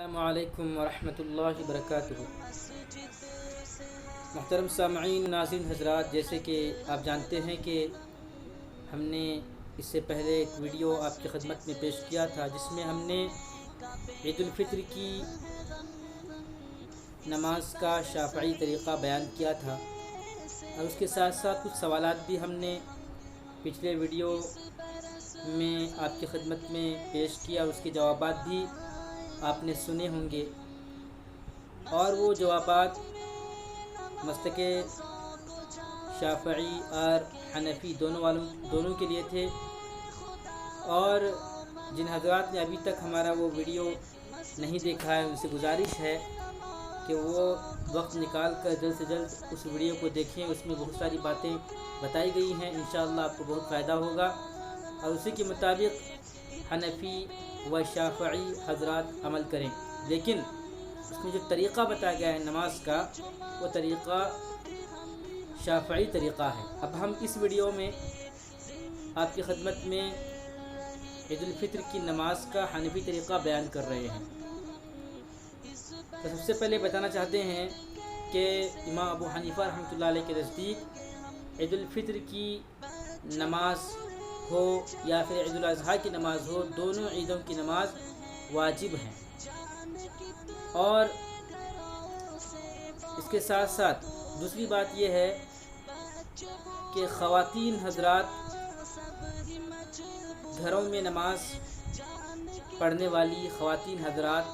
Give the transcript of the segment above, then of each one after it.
السلام علیکم ورحمۃ اللہ وبرکاتہ۔ محترم سامعین، ناظرین حضرات، جیسے کہ آپ جانتے ہیں کہ ہم نے اس سے پہلے ایک ویڈیو آپ کی خدمت میں پیش کیا تھا جس میں ہم نے عید الفطر کی نماز کا شافعی طریقہ بیان کیا تھا، اور اس کے ساتھ ساتھ کچھ سوالات بھی ہم نے پچھلے ویڈیو میں آپ کی خدمت میں پیش کیا، اور اس کے جوابات بھی آپ نے سنے ہوں گے، اور وہ جوابات مسلک شافعی اور حنفی دونوں کے لیے تھے۔ اور جن حضرات نے ابھی تک ہمارا وہ ویڈیو نہیں دیکھا ہے ان سے گزارش ہے کہ وہ وقت نکال کر جلد سے جلد اس ویڈیو کو دیکھیں۔ اس میں بہت ساری باتیں بتائی گئی ہیں، انشاءاللہ آپ کو بہت فائدہ ہوگا، اور اسی کے مطابق حنفی و شافعی حضرات عمل کریں۔ لیکن اس میں جو طریقہ بتایا گیا ہے نماز کا، وہ طریقہ شافعی طریقہ ہے۔ اب ہم اس ویڈیو میں آپ کی خدمت میں عید الفطر کی نماز کا حنفی طریقہ بیان کر رہے ہیں۔ تو سب سے پہلے بتانا چاہتے ہیں کہ امام ابو حنیفہ رحمۃ اللہ علیہ کے نزدیک عید الفطر کی نماز ہو یا پھر عید الاضحیٰ کی نماز ہو، دونوں عیدوں کی نماز واجب ہیں۔ اور اس کے ساتھ ساتھ دوسری بات یہ ہے کہ خواتین حضرات گھروں میں نماز پڑھنے والی خواتین حضرات،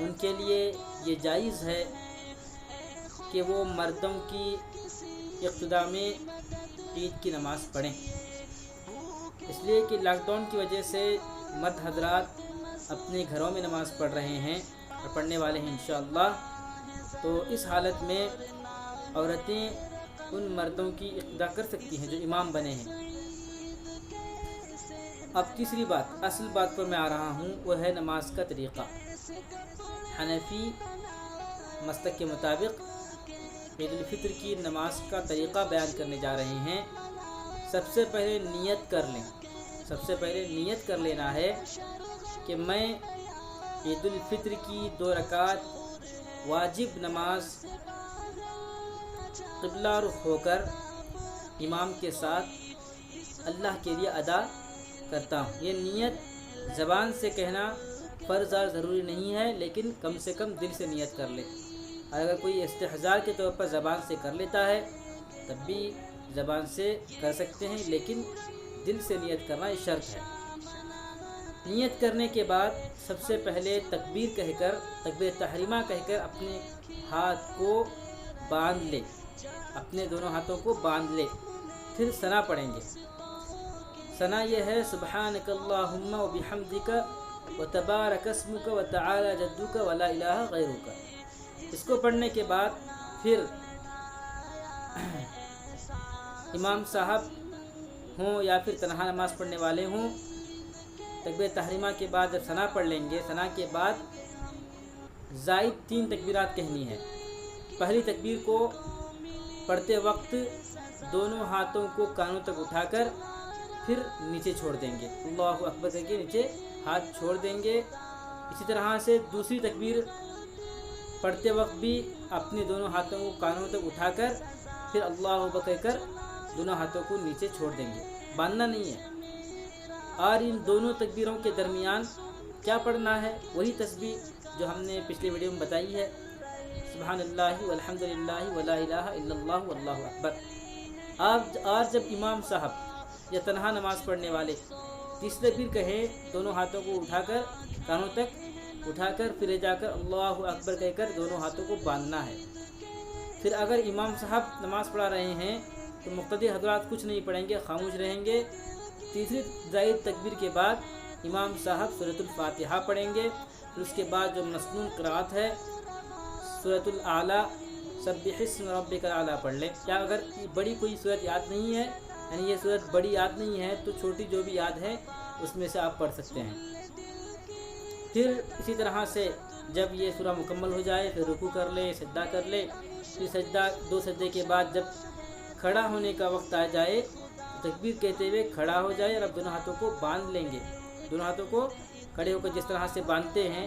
ان کے لیے یہ جائز ہے کہ وہ مردوں کی اقتداء میں عید کی نماز پڑھیں، اس لیے کہ لاک ڈاؤن کی وجہ سے مرد حضرات اپنے گھروں میں نماز پڑھ رہے ہیں اور پڑھنے والے ہیں انشاءاللہ۔ تو اس حالت میں عورتیں ان مردوں کی اقتداء کر سکتی ہیں جو امام بنے ہیں۔ اب تیسری بات، اصل بات پر میں آ رہا ہوں، وہ ہے نماز کا طریقہ۔ حنفی مسلک کے مطابق عید الفطر کی نماز کا طریقہ بیان کرنے جا رہے ہیں۔ سب سے پہلے نیت کر لیں، سب سے پہلے نیت کر لینا ہے کہ میں عید الفطر کی 2 رکعت واجب نماز قبلہ رخ ہو کر امام کے ساتھ اللہ کے لیے ادا کرتا ہوں۔ یہ نیت زبان سے کہنا فرض اور ضروری نہیں ہے، لیکن کم سے کم دل سے نیت کر لے۔ اگر کوئی استحضار کے طور پر زبان سے کر لیتا ہے تب بھی زبان سے کر سکتے ہیں، لیکن دل سے نیت کرنا یہ شرط ہے۔ نیت کرنے کے بعد سب سے پہلے تکبیر کہہ کر، تکبیر تحریمہ کہہ کر اپنے ہاتھ کو باندھ لے، اپنے دونوں ہاتھوں کو باندھ لے، پھر ثنا پڑھیں گے۔ ثنا یہ ہے سبحانک اللہم و بحمدک و تبارک اسمک و تعالی جدک و لا الہ غیرک۔ اس کو پڑھنے کے بعد پھر امام صاحب ہوں یا پھر تنہا نماز پڑھنے والے ہوں، تکبیر تحریمہ کے بعد جب ثنا پڑھ لیں گے، ثنا کے بعد زائد 3 تکبیرات کہنی ہے۔ پہلی تکبیر کو پڑھتے وقت دونوں ہاتھوں کو کانوں تک اٹھا کر پھر نیچے چھوڑ دیں گے، اللہ اکبر کر کے نیچے ہاتھ چھوڑ دیں گے۔ اسی طرح سے دوسری تکبیر پڑھتے وقت بھی اپنے دونوں ہاتھوں کو کانوں تک اٹھا کر پھر اللہ اکبر کہہ کر دونوں ہاتھوں کو نیچے چھوڑ دیں گے، باندھنا نہیں ہے۔ اور ان دونوں تکبیروں کے درمیان کیا پڑھنا ہے؟ وہی تسبیح جو ہم نے پچھلے ویڈیو میں بتائی ہے، سبحان اللہ والحمد للہ ولا الہ الا اللہ واللہ اکبر۔ اور جب امام صاحب یا تنہا نماز پڑھنے والے تیسری تکبیر کہیں، دونوں ہاتھوں کو اٹھا کر کانوں تک اٹھا کر پھر لے جا کر اللہ اکبر کہہ کر دونوں ہاتھوں کو باندھنا ہے۔ پھر اگر امام صاحب نماز پڑھا رہے ہیں تو مقتدی حضرات کچھ نہیں پڑھیں گے، خاموش رہیں گے۔ تیسری زائد تکبیر کے بعد امام صاحب سورۃ الفاتحہ پڑھیں گے، پھر اس کے بعد جو مسنون قرأت ہے سورۃ الاعلیٰ، سبح اسم ربک الاعلیٰ پڑھ لیں۔ یا اگر بڑی کوئی سورت یاد نہیں ہے، یعنی یہ سورت بڑی یاد نہیں ہے، تو چھوٹی جو بھی یاد ہے اس میں سے آپ پڑھ سکتے ہیں۔ پھر اسی طرح سے جب یہ سورہ مکمل ہو جائے پھر رکوع کر لیں، سجدہ کر لیں، پھر سجدہ 2 سجدے کے بعد جب کھڑا ہونے کا وقت آ جائے تکبیر کہتے ہوئے کھڑا ہو جائے، اور اب دونوں ہاتھوں کو باندھ لیں گے۔ دونوں ہاتھوں کو کھڑے ہو کر جس طرح سے باندھتے ہیں